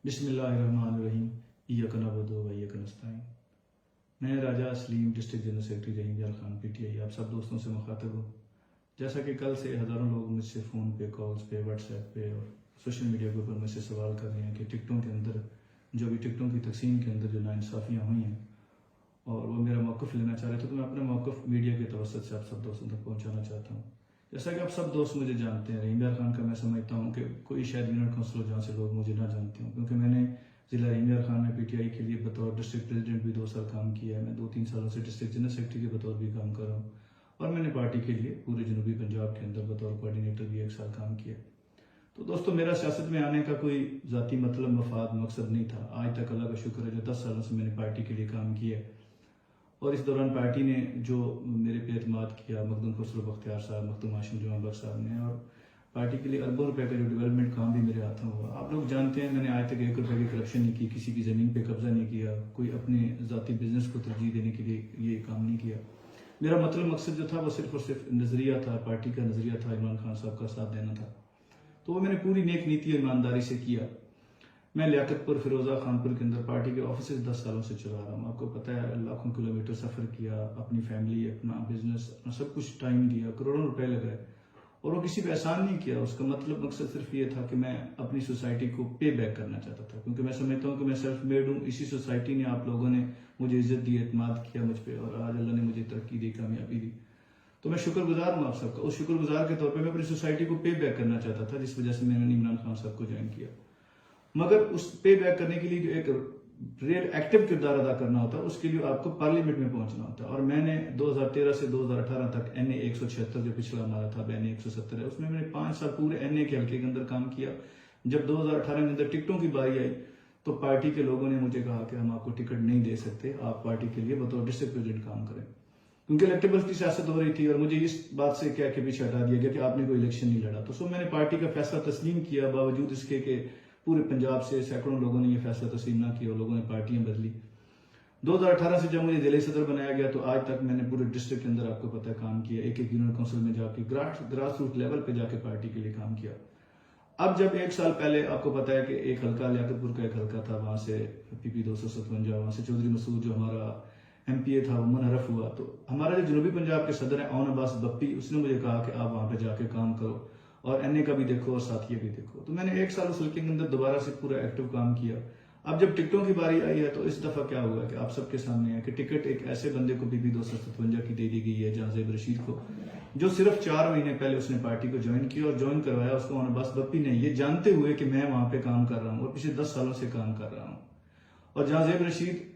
बिस्मिल्लाहिर्रहमानिर्रहीम इय्याका नअबुदु व इय्याका नस्तईन। मैं राजा असलीम डिस्ट्रिक्ट जनरल सेक्रेटरी रहीम यार खान पीटीआई आप सब दोस्तों से मुखातब हूँ। जैसा कि कल से हज़ारों लोग मुझसे फ़ोन पे, कॉल्स पे, व्हाट्सएप पे और सोशल मीडिया के ऊपर मुझसे सवाल कर रहे हैं कि टिकटों के अंदर जो भी टिकटों की तकसीम के अंदर जो नाइंसाफ़ियाँ हुई हैं और वो मेरा मौक़िफ़ लेना चाह रहे थे, तो मैं अपना मौक़िफ़ मीडिया के तवस्सुत से आप सब दोस्तों तक पहुँचाना चाहता हूँ। जैसा कि आप सब दोस्त मुझे जानते हैं, रहीम यार खान का मैं समझता हूँ कि कोई शायद यूनिट काउंसिलर जहाँ से लोग मुझे ना जानते हों, क्योंकि मैंने ज़िला रहीम यार खान में पीटीआई के लिए बतौर डिस्ट्रिक्ट प्रेसिडेंट भी 2 साल काम किया है। मैं 2-3 सालों से डिस्ट्रिक्ट जनरल सेक्रेटरी के बतौर भी काम कर रहा हूँ और मैंने पार्टी के लिए पूरे जनूबी पंजाब के अंदर बतौर कोऑर्डिनेटर भी 1 साल काम किया। तो दोस्तों, मेरा सियासत में आने का कोई ज़ाती मतलब, मफाद, मकसद नहीं था। आज तक अल्लाह का शुक्र है जो 10 सालों से मैंने पार्टी के लिए काम किया है और इस दौरान पार्टी ने जो मेरे पे एतमाद किया, मखदूम खुसरो बख्तियार साहब, मखदूम हाशिम जुमा बख्श साहब ने, और पार्टी के लिए अरबों रुपए का जो डेवलपमेंट काम भी मेरे हाथों हुआ। आप लोग जानते हैं मैंने आज तक 1 रुपए की करप्शन नहीं की, किसी की ज़मीन पे कब्जा नहीं किया, कोई अपने ज़ाती बिजनेस को तरजीह देने के लिए ये काम नहीं किया। मेरा मतलब मकसद जो था वो सिर्फ और सिर्फ नज़रिया था, पार्टी का नज़रिया था, इमरान खान साहब का साथ देना था। तो वो मैंने पूरी नेक नीति और ईमानदारी से किया। मैं लियाकतपुर, फिरोजा खानपुर के अंदर पार्टी के ऑफिस 10 सालों से चला रहा हूँ। आपको पता है, लाखों किलोमीटर सफ़र किया, अपनी फैमिली, अपना बिजनेस, अपना सब कुछ टाइम दिया, करोड़ों रुपए लगाए और वो किसी पे एहसान नहीं किया। उसका मतलब मकसद सिर्फ ये था कि मैं अपनी सोसाइटी को पे बैक करना चाहता था, क्योंकि मैं समझता हूँ कि मैं सेल्फ मेड हूँ। इसी सोसाइटी ने, आप लोगों ने मुझे इज्जत दी, एतमाद किया मुझ पर और आज अल्लाह ने मुझे तरक्की दी, कामयाबी दी। तो मैं शुक्रगुजार हूँ आप सबका। उस शुक्रगुजार के तौर पर मैं अपनी सोसाइटी को पे बैक करना चाहता था, जिस वजह से मैंने इमरान खान साहब को ज्वाइन किया। मगर उस पे बैक करने के लिए जो एक रियल एक्टिव किरदार अदा करना होता है, उसके लिए आपको पार्लियामेंट में पहुंचना होता है। और मैंने 2013 से 2018 तक NA 176 जो पिछला हमारा था, NA 170 है, उसमें मैंने 5 साल पूरे NA के हल्के के अंदर काम किया। जब 2018 के अंदर टिकटों की बारी आई तो पार्टी के लोगों ने मुझे कहा कि हम आपको टिकट नहीं दे सकते, आप पार्टी के लिए बतौर डिस्ट्रिक्ट प्रेसिडेंट काम करें, क्योंकि इलेक्टेबल्स की सियासत हो रही थी और मुझे इस बात से क्या के पीछे हटा दिया गया कि आपने कोई इलेक्शन नहीं लड़ा। तो मैंने पार्टी का फैसला तस्लीम किया, बावजूद इसके कि पूरे पंजाब से सैकड़ों लोगों ने यह फैसला तस्लीम ना किया और लोगों ने पार्टियां बदली। 2018 से जब मुझे जिले सदर बनाया गया तो आज तक मैंने पूरे डिस्ट्रिक्ट के अंदर, आपको पता है, काम किया। एक यूनियन काउंसिल में जाके ग्रास रूट लेवल पे जाके पार्टी के लिए काम किया। अब जब 1 साल पहले, आपको पता है कि एक हल्का लियाकतपुर का एक हल्का था, वहां से PP 257, वहां से चौधरी मसूद जो हमारा MPA था वो मुनहरफ हुआ। तो हमारा जो जनूबी पंजाब के सदर है ओन अब्बास बप्पी, उसने मुझे कहा कि आप वहां पे जाके काम करो और NA का भी देखो और साथिया भी देखो। तो मैंने 1 साल उस हल्के के अंदर दोबारा से पूरा एक्टिव काम किया। अब जब टिकटों की बारी आई है तो इस दफा क्या हुआ कि आप सबके सामने है कि टिकट एक ऐसे बंदे को PP 257 की दे दी गई है, जहां रशीद को, जो सिर्फ 4 महीने पहले उसने पार्टी को ज्वाइन किया और ज्वाइन करवाया उसको ओन अब्बास बप्पी ने, ये जानते हुए कि मैं वहां पे काम कर रहा हूँ और पिछले 10 सालों से काम कर रहा हूँ। और जहां रशीद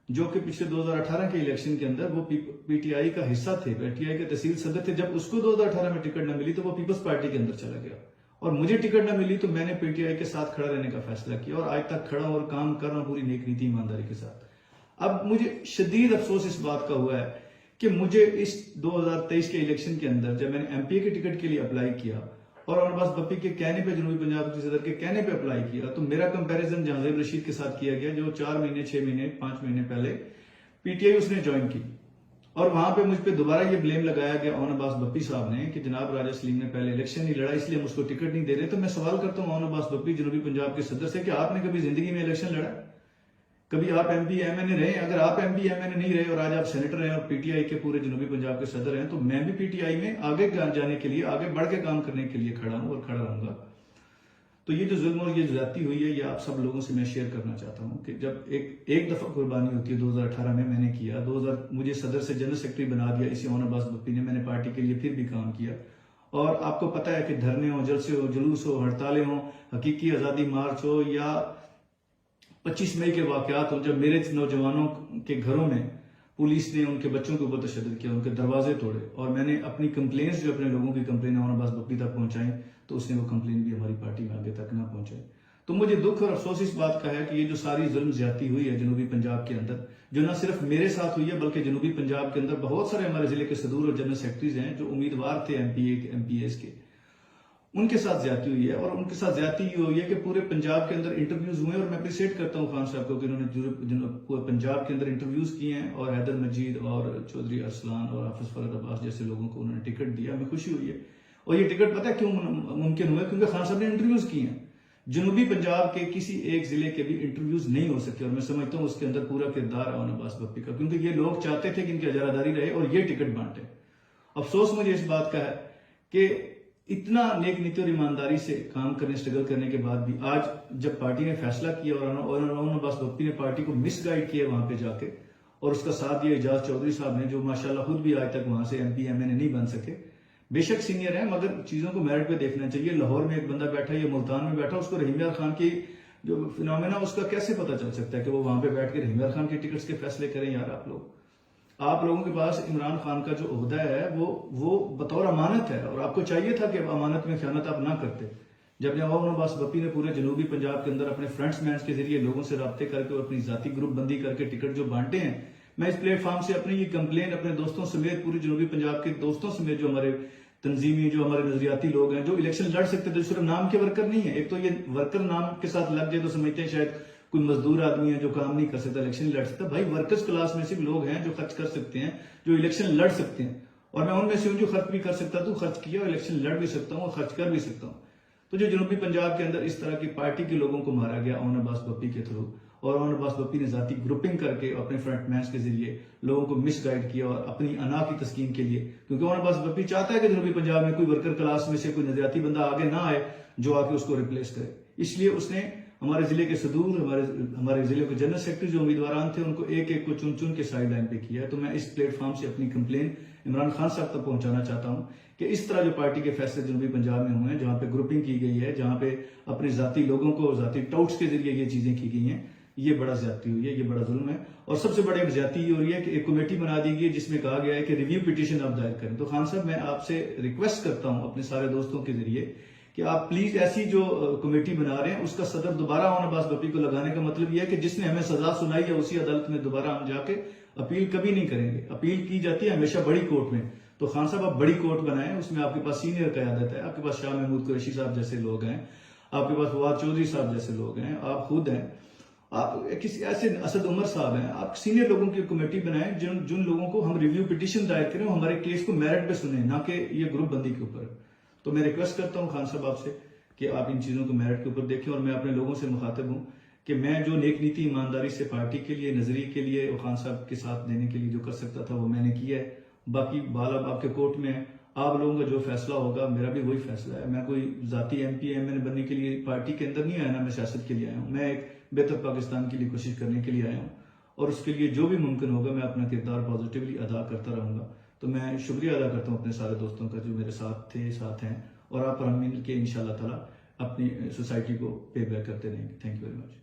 जो कि पिछले 2018 के इलेक्शन के अंदर वो PTI का हिस्सा थे, PTI के तहसील सदर थे, जब उसको 2018 में टिकट न मिली तो वो पीपल्स पार्टी के अंदर चला गया और मुझे टिकट न मिली तो मैंने PTI के साथ खड़ा रहने का फैसला किया और आज तक खड़ा और काम कर रहा हूं पूरी नेक नीति ईमानदारी के साथ। अब मुझे शदीद अफसोस इस बात का हुआ है कि मुझे इस 2023 के इलेक्शन के अंदर जब मैंने MPA के टिकट के लिए अप्लाई किया और अब्बास बप्पी के कहने पे, जनूबी पंजाब के सदर के कहने पे अप्लाई किया, तो मेरा कंपैरिजन जहां रशीद के साथ किया गया, जो 4 महीने, 6 महीने, 5 महीने पहले PTI उसने ज्वाइन की। और वहां पे मुझ पे दोबारा ये ब्लेम लगाया गया ओन अब्बास बप्पी साहब ने कि जनाब राजा सलीम ने पहले इलेक्शन नहीं लड़ा इसलिए हम उसको टिकट नहीं दे रहे। तो मैं सवाल करता हूं ओन अब्बास बप्पी, जनूबी पंजाब के सदर से, कि आपने कभी जिंदगी में इलेक्शन लड़ा? कभी आप MP MNA रहे? अगर आप MP MNA नहीं रहे और आज आप सेनेटर हैं और PTI के पूरे जनूबी पंजाब के सदर हैं, तो मैं भी PTI में आगे जाने के लिए, आगे बढ़ के काम करने के लिए खड़ा हूं और खड़ा रहूंगा। तो ये जो जुल्म और ये ज्यादती हुई है, ये आप सब लोगों से मैं शेयर करना चाहता हूं कि जब एक दफा कुर्बानी होती है, 2018 में मैंने किया, 2000 मुझे सदर से जनरल सेक्रेटरी बना दिया इसी ओन अब्बास बप्पी ने, मैंने पार्टी के लिए फिर भी काम किया। और आपको पता है कि धरने हो, जलसे हो, जुलूस हो, हड़तालें हो, हकीकी आजादी मार्च हो या 25 मई के वाकयात हो, जब मेरे नौजवानों के घरों में पुलिस ने उनके बच्चों के ऊपर तशद्दुद किया, उनके दरवाजे तोड़े और मैंने अपनी कंप्लेंट्स, जो अपने लोगों की कंप्लेन ओन अब्बास बप्पी तक पहुंचाई, तो उसने वो कंप्लेन भी हमारी पार्टी में आगे तक ना पहुंचाई। तो मुझे दुख और अफसोस इस बात का है कि ये जो सारी जुल्म ज्यादती हुई है जनूबी पंजाब के अंदर, जो ना सिर्फ मेरे साथ हुई है बल्कि जनूबी पंजाब के अंदर बहुत सारे हमारे जिले के सदूर और जनरल सेक्रेटरीज हैं जो उम्मीदवार थे MPAs के, उनके साथ ज्यादती हुई है। और उनके साथ ज्यादती ये हुई है कि पूरे पंजाब के अंदर इंटरव्यूज हुए और मैं अप्रिशिएट करता हूं खान साहब को कि उन्होंने पूरे पंजाब के अंदर इंटरव्यूज किए हैं और हैदर मजीद और चौधरी अरसलान और हाफिज फरद अब्बास जैसे लोगों को उन्होंने टिकट दिया। हमें खुशी हुई है और ये टिकट पता है क्यों मुमकिन हुआ? क्योंकि खान साहब ने इंटरव्यूज किए हैं। जनूबी पंजाब के किसी एक जिले के भी इंटरव्यूज नहीं हो सके, और मैं समझता हूं उसके अंदर पूरा किरदार है अब्बास बप्पी का, क्योंकि ये लोग चाहते थे कि इनकी हजारादारी रहे और ये टिकट बांटे। अफसोस मुझे इस बात का है कि इतना नेक नीति और ईमानदारी से काम करने, स्ट्रगल करने के बाद भी आज जब पार्टी ने फैसला किया और अब्बास बप्पी ने पार्टी को मिसगाइड किया वहां पे जाके, और उसका साथ दिया एजाज चौधरी साहब ने, जो माशाल्लाह खुद भी आज तक वहां से MP MNA नहीं बन सके। बेशक सीनियर है, मगर चीजों को मेरिट पे देखना चाहिए। लाहौर में एक बंदा बैठा है या मुल्तान में बैठा, उसको रहीम यार खान की जो फिनोमेना उसका कैसे पता चल सकता है कि वो वहां पे बैठ के रहीम यार खान के टिकट्स के फैसले करें? यार आप लोगों के पास इमरान खान का जो ओहदा है वो बतौर अमानत है, और आपको चाहिए था कि अमानत में खयानत आप ना करते। जब अब्बास बप्पी ने पूरे जनूबी पंजाब के अंदर अपने फ्रंट्स मैन के जरिए लोगों से रब्ते करके और अपनी जाती ग्रुप बंदी करके टिकट जो बांटे हैं, मैं इस प्लेटफॉर्म से अपनी ये कंप्लेन अपने दोस्तों समेत, पूरे जनूबी पंजाब के दोस्तों समेत, जो हमारे तंजीमी, जो हमारे नजरियाती लोग हैं, जो इलेक्शन लड़ सकते थे, सिर्फ नाम के वर्कर नहीं है। एक तो ये वर्कर नाम के साथ लग जाए तो समझते हैं शायद कोई मजदूर आदमी है जो काम नहीं कर सकता, इलेक्शन लड़ सकता। भाई वर्कर्स क्लास में सिर्फ लोग हैं जो खर्च कर सकते हैं, जो इलेक्शन लड़ सकते हैं, और मैं उनमें से हूं जो खर्च भी कर सकता, तो खर्च किया और इलेक्शन लड़ भी सकता हूँ और खर्च कर भी सकता हूँ। तो जो जनूबी पंजाब के अंदर इस तरह की पार्टी के लोगों को मारा गया अब्बास बप्पी के थ्रू, और अब्बास बप्पी ने जाती ग्रुपिंग करके अपने फ्रंटमैन के जरिए लोगों को मिसगाइड किया और अपनी अना की तस्कीन के लिए, क्योंकि अब्बास बप्पी चाहता है कि जनूबी पंजाब में कोई वर्कर क्लास में से कोई नजरियाती बंदा आगे ना आए जो आके उसको रिप्लेस करे। इसलिए उसने हमारे जिले के सदूर, हमारे जिले के जनरल सेक्रेटरी जो उम्मीदवार थे, उनको एक एक को चुन चुन के साइड लाइन पे किया। तो मैं इस प्लेटफॉर्म से अपनी कंप्लेन इमरान खान साहब तक पहुंचाना चाहता हूं कि इस तरह जो पार्टी के फैसले जनूबी पंजाब में हुए हैं, जहां पे ग्रुपिंग की गई है, जहां पे अपने जाती लोगों को जाती टाउट्स के जरिए ये चीजें की गई हैं, ये बड़ा ज्यादती हुई है, ये बड़ा जुल्म है। और सबसे बड़ी ज्यादती ये हो रही है कि एक कमेटी बना दी गई है जिसमें कहा गया है कि रिव्यू पिटीशन आप दायर करें। तो खान साहब, मैं आपसे रिक्वेस्ट करता हूं अपने सारे दोस्तों के जरिए कि आप प्लीज ऐसी जो कमेटी बना रहे हैं उसका सदर दोबारा अब्बास बप्पी को लगाने का मतलब यह है कि जिसने हमें सजा सुनाई है उसी अदालत में दोबारा हम जाके अपील कभी नहीं करेंगे। अपील की जाती है हमेशा बड़ी कोर्ट में। तो खान साहब, आप बड़ी कोर्ट बनाएं, उसमें आपके पास सीनियर क़यादत है, आपके पास शाह महमूद कुरैशी साहब जैसे लोग हैं, आपके पास फवाद चौधरी साहब जैसे लोग हैं, आप खुद हैं, आप किसी ऐसे असद उमर साहब हैं, आप सीनियर लोगों की कमेटी बनाएं जिन लोगों को हम रिव्यू पिटीशन दायर करें, हमारे केस को मेरिट पे सुने, ना कि ये ग्रुप बंदी के ऊपर। तो मैं रिक्वेस्ट करता हूं खान साहब आपसे कि आप इन चीजों को मेरिट के ऊपर देखें। और मैं अपने लोगों से मुखातिब हूं कि मैं जो नेक नीति ईमानदारी से पार्टी के लिए, नजरिए के लिए और खान साहब के साथ देने के लिए जो कर सकता था वो मैंने किया है। बाकी बाल अब आपके कोर्ट में है, आप लोगों का जो फैसला होगा मेरा भी वही फैसला है। मैं कोई जाती MP MNA बनने के लिए पार्टी के अंदर नहीं आया ना, मैं सियासत के लिए आया हूँ। मैं एक बेहतर पाकिस्तान के लिए कोशिश करने के लिए आया हूँ, और उसके लिए जो भी मुमकिन होगा मैं अपना किरदार पॉजिटिवली अदा करता रहूंगा। तो मैं शुक्रिया अदा करता हूँ अपने सारे दोस्तों का जो मेरे साथ थे, साथ हैं, और आप पर हम मिल के इंशाल्लाह ताला अपनी सोसाइटी को पे बैक करते रहेंगे। Thank you very much.